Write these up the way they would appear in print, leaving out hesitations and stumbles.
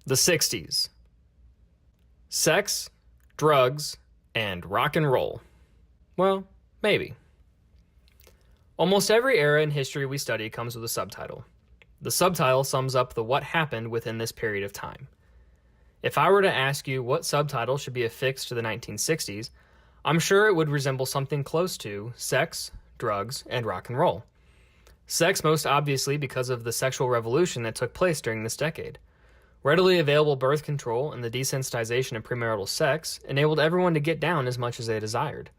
The 60s. Sex, drugs, and rock and roll. Well, maybe. Almost every era in history we study comes with a subtitle. The subtitle sums up the what happened within this period of time. If I were to ask you what subtitle should be affixed to the 1960s, I'm sure it would resemble something close to sex, drugs, and rock and roll. Sex most obviously because of the sexual revolution that took place during this decade. Readily available birth control and the desensitization of premarital sex enabled everyone to get down as much as they desired.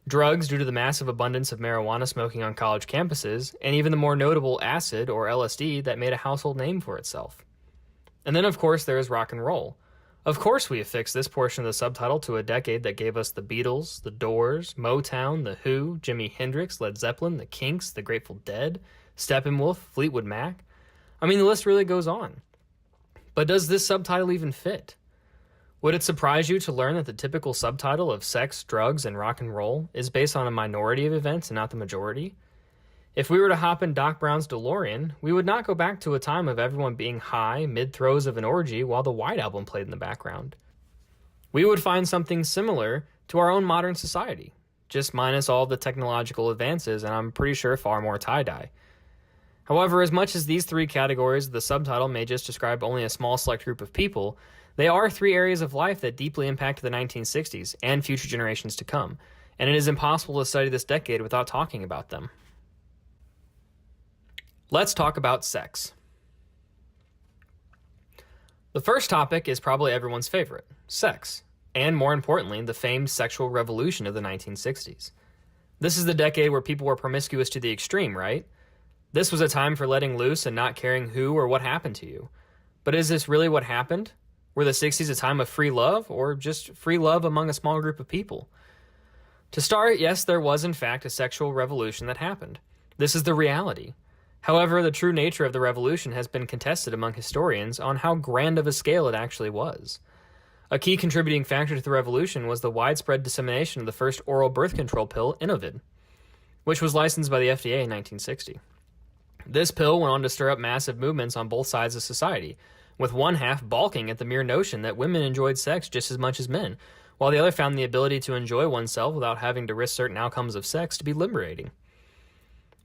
Drugs, due to the massive abundance of marijuana smoking on college campuses, and even the more notable acid or LSD that made a household name for itself. And then, of course, there is rock and roll. Of course we affix this portion of the subtitle to a decade that gave us the Beatles, the Doors, Motown, the Who, Jimi Hendrix, Led Zeppelin, the Kinks, the Grateful Dead, Steppenwolf, Fleetwood Mac. I mean, the list really goes on. But does this subtitle even fit? Would it surprise you to learn that the typical subtitle of sex, drugs, and rock and roll is based on a minority of events and not the majority? If we were to hop in Doc Brown's DeLorean, we would not go back to a time of everyone being high, mid-throes of an orgy while the White Album played in the background. We would find something similar to our own modern society, just minus all the technological advances and I'm pretty sure far more tie-dye. However, as much as these three categories of the subtitle may just describe only a small select group of people, they are three areas of life that deeply impacted the 1960s and future generations to come, and it is impossible to study this decade without talking about them. Let's talk about sex. The first topic is probably everyone's favorite, sex, and more importantly, the famed sexual revolution of the 1960s. This is the decade where people were promiscuous to the extreme, right? This was a time for letting loose and not caring who or what happened to you. But is this really what happened? Were the 60s a time of free love, or just free love among a small group of people? To start, yes, there was in fact a sexual revolution that happened. This is the reality. However, the true nature of the revolution has been contested among historians on how grand of a scale it actually was. A key contributing factor to the revolution was the widespread dissemination of the first oral birth control pill, Inovid, which was licensed by the FDA in 1960. This pill went on to stir up massive movements on both sides of society, with one half balking at the mere notion that women enjoyed sex just as much as men, while the other found the ability to enjoy oneself without having to risk certain outcomes of sex to be liberating.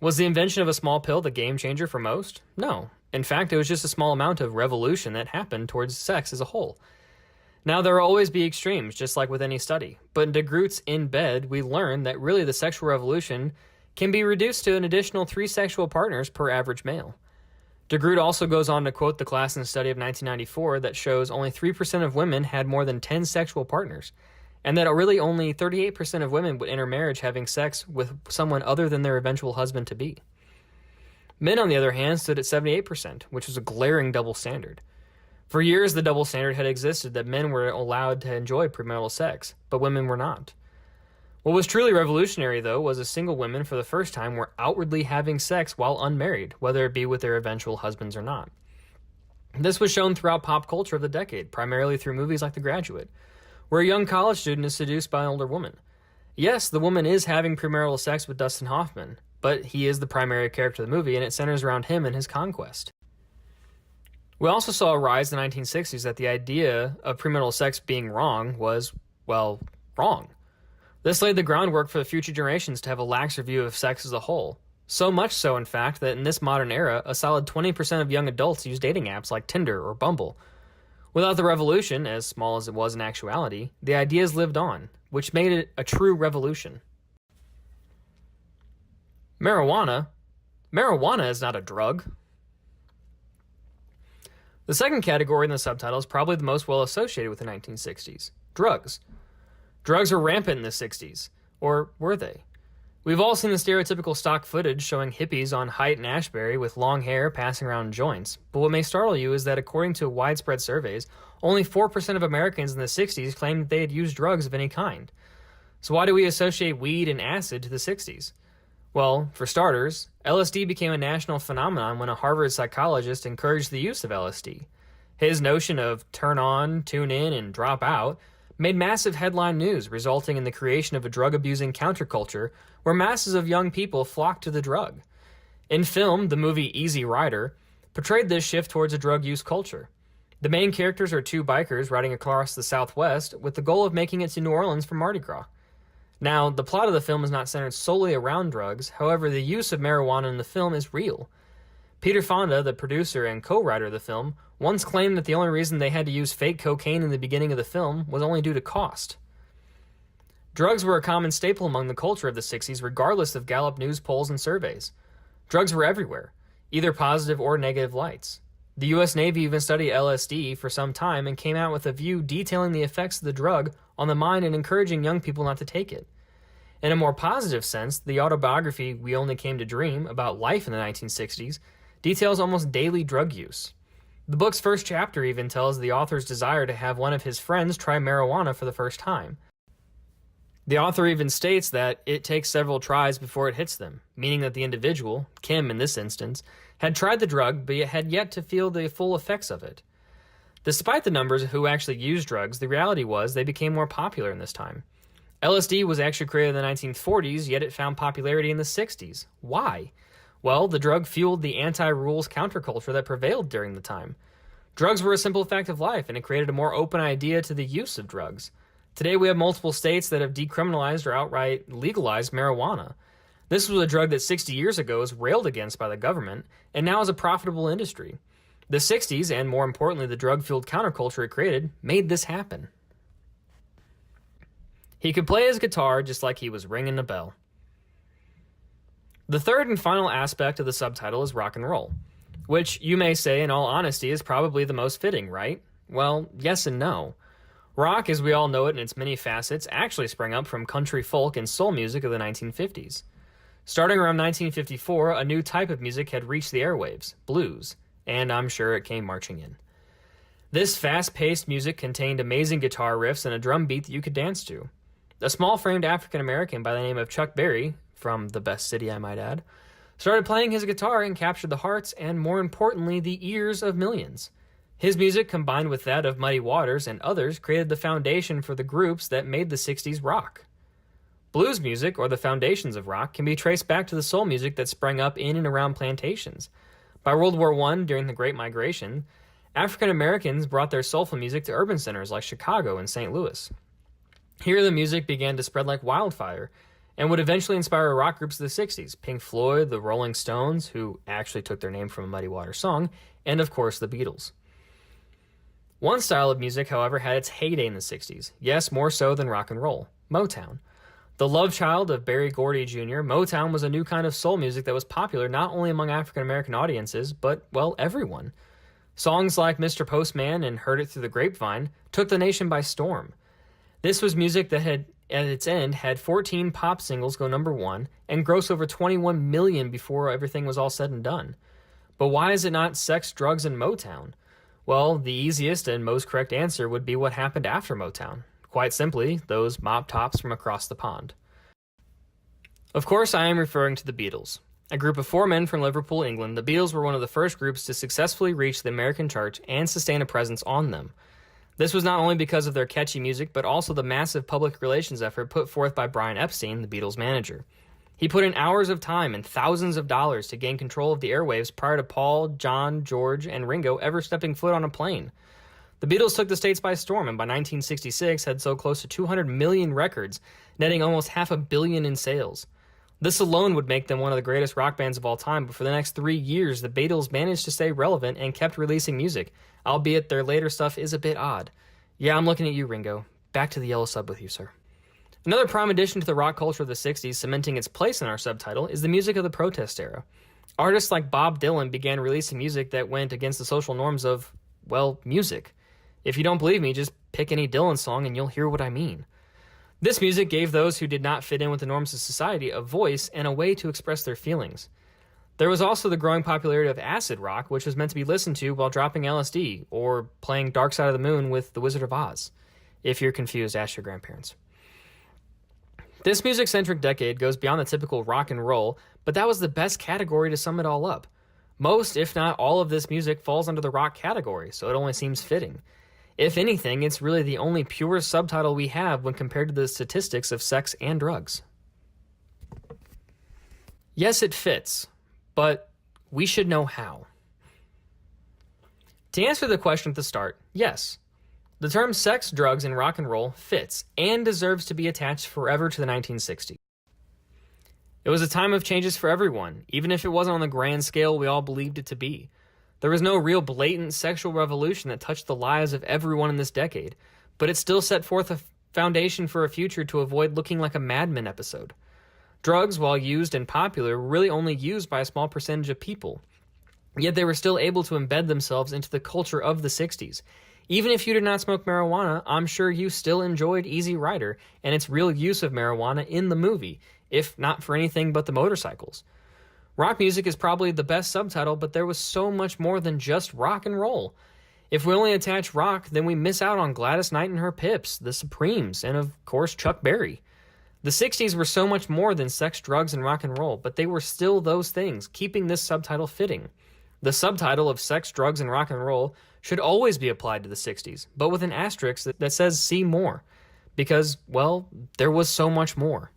Was the invention of a small pill the game changer for most? No. In fact, it was just a small amount of revolution that happened towards sex as a whole. Now, there will always be extremes, just like with any study, but in DeGroote's In Bed, we learn that really the sexual revolution can be reduced to an additional 3 sexual partners per average male. DeGroote also goes on to quote the Klassen study of 1994 that shows only 3% of women had more than 10 sexual partners, and that really only 38% of women would enter marriage having sex with someone other than their eventual husband-to-be. Men, on the other hand, stood at 78%, which was a glaring double standard. For years, the double standard had existed that men were allowed to enjoy premarital sex, but women were not. What was truly revolutionary, though, was that single women for the first time were outwardly having sex while unmarried, whether it be with their eventual husbands or not. This was shown throughout pop culture of the decade, primarily through movies like The Graduate, where a young college student is seduced by an older woman. Yes, the woman is having premarital sex with Dustin Hoffman, but he is the primary character of the movie, and it centers around him and his conquest. We also saw a rise in the 1960s that the idea of premarital sex being wrong was, well, wrong. This laid the groundwork for the future generations to have a laxer view of sex as a whole. So much so, in fact, that in this modern era, a solid 20% of young adults use dating apps like Tinder or Bumble. Without the revolution, as small as it was in actuality, the ideas lived on, which made it a true revolution. Marijuana? Marijuana is not a drug. The second category in the subtitle is probably the most well associated with the 1960s, drugs. Drugs were rampant in the 60s, or were they? We've all seen the stereotypical stock footage showing hippies on Haight and Ashbury with long hair passing around joints, but what may startle you is that according to widespread surveys, only 4% of Americans in the 60s claimed that they had used drugs of any kind. So why do we associate weed and acid to the 60s? Well, for starters, LSD became a national phenomenon when a Harvard psychologist encouraged the use of LSD. His notion of turn on, tune in, and drop out made massive headline news, resulting in the creation of a drug-abusing counterculture where masses of young people flocked to the drug. In film, the movie Easy Rider portrayed this shift towards a drug use culture. The main characters are two bikers riding across the Southwest with the goal of making it to New Orleans for Mardi Gras. Now, the plot of the film is not centered solely around drugs, however, the use of marijuana in the film is real. Peter Fonda, the producer and co-writer of the film, once claimed that the only reason they had to use fake cocaine in the beginning of the film was only due to cost. Drugs were a common staple among the culture of the 60s, regardless of Gallup News polls and surveys. Drugs were everywhere, either positive or negative lights. The U.S. Navy even studied LSD for some time and came out with a view detailing the effects of the drug on the mind and encouraging young people not to take it. In a more positive sense, the autobiography We Only Came to Dream about life in the 1960s details almost daily drug use. The book's first chapter even tells the author's desire to have one of his friends try marijuana for the first time. The author even states that it takes several tries before it hits them, meaning that the individual, Kim in this instance, had tried the drug but had yet to feel the full effects of it. Despite the numbers of who actually used drugs, the reality was they became more popular in this time. LSD was actually created in the 1940s, yet it found popularity in the 60s. Why? Well, the drug fueled the anti-rules counterculture that prevailed during the time. Drugs were a simple fact of life, and it created a more open idea to the use of drugs. Today we have multiple states that have decriminalized or outright legalized marijuana. This was a drug that 60 years ago was railed against by the government, and now is a profitable industry. The 60s, and more importantly the drug-fueled counterculture it created, made this happen. He could play his guitar just like he was ringing a bell. The third and final aspect of the subtitle is rock and roll, which you may say in all honesty is probably the most fitting, right? Well, yes and no. Rock, as we all know it in its many facets, actually sprang up from country folk and soul music of the 1950s. Starting around 1954, a new type of music had reached the airwaves, blues, and I'm sure it came marching in. This fast-paced music contained amazing guitar riffs and a drum beat that you could dance to. A small-framed African-American by the name of Chuck Berry, from the best city I might add, started playing his guitar and captured the hearts and, more importantly, the ears of millions. His music, combined with that of Muddy Waters and others, created the foundation for the groups that made the 60s rock. Blues music, or the foundations of rock, can be traced back to the soul music that sprang up in and around plantations. By World War I, during the Great Migration, African Americans brought their soulful music to urban centers like Chicago and St. Louis. Here the music began to spread like wildfire, and would eventually inspire rock groups of the 60s, Pink Floyd, the Rolling Stones, who actually took their name from a Muddy Waters song, and of course the Beatles. One style of music, however, had its heyday in the 60s, yes, more so than rock and roll, Motown. The love child of Berry Gordy Jr., Motown was a new kind of soul music that was popular not only among African-American audiences, but, well, everyone. Songs like Mr. Postman and Heard It Through the Grapevine took the nation by storm. This was music that had, at its end, had 14 pop singles go number one and gross over 21 million before everything was all said and done. But why is it not sex, drugs, and Motown? Well, the easiest and most correct answer would be what happened after Motown. Quite simply, those mop tops from across the pond. Of course, I am referring to the Beatles. A group of 4 men from Liverpool, England, the Beatles were one of the first groups to successfully reach the American charts and sustain a presence on them. This was not only because of their catchy music, but also the massive public relations effort put forth by Brian Epstein, the Beatles' manager. He put in hours of time and thousands of dollars to gain control of the airwaves prior to Paul, John, George, and Ringo ever stepping foot on a plane. The Beatles took the States by storm and by 1966 had sold close to 200 million records, netting almost $500 million in sales. This alone would make them one of the greatest rock bands of all time, but for the next 3 years, the Beatles managed to stay relevant and kept releasing music, albeit their later stuff is a bit odd. Yeah, I'm looking at you, Ringo. Back to the yellow sub with you, sir. Another prime addition to the rock culture of the 60s, cementing its place in our subtitle, is the music of the protest era. Artists like Bob Dylan began releasing music that went against the social norms of, well, music. If you don't believe me, just pick any Dylan song and you'll hear what I mean. This music gave those who did not fit in with the norms of society a voice and a way to express their feelings. There was also the growing popularity of acid rock, which was meant to be listened to while dropping LSD or playing Dark Side of the Moon with The Wizard of Oz. If you're confused, ask your grandparents. This music-centric decade goes beyond the typical rock and roll, but that was the best category to sum it all up. Most, if not all of this music falls under the rock category, so it only seems fitting. If anything, it's really the only pure subtitle we have when compared to the statistics of sex and drugs. Yes, it fits, but we should know how. To answer the question at the start, yes. The term sex, drugs, and rock and roll fits and deserves to be attached forever to the 1960s. It was a time of changes for everyone, even if it wasn't on the grand scale we all believed it to be. There was no real blatant sexual revolution that touched the lives of everyone in this decade, but it still set forth a foundation for a future to avoid looking like a Mad Men episode. Drugs, while used and popular, were really only used by a small percentage of people. Yet they were still able to embed themselves into the culture of the 60s. Even if you did not smoke marijuana, I'm sure you still enjoyed Easy Rider and its real use of marijuana in the movie, if not for anything but the motorcycles. Rock music is probably the best subtitle, but there was so much more than just rock and roll. If we only attach rock, then we miss out on Gladys Knight and her Pips, the Supremes, and of course Chuck Berry. The 60s were so much more than sex, drugs, and rock and roll, but they were still those things, keeping this subtitle fitting. The subtitle of sex, drugs, and rock and roll should always be applied to the 60s, but with an asterisk that says see more. Because, well, there was so much more.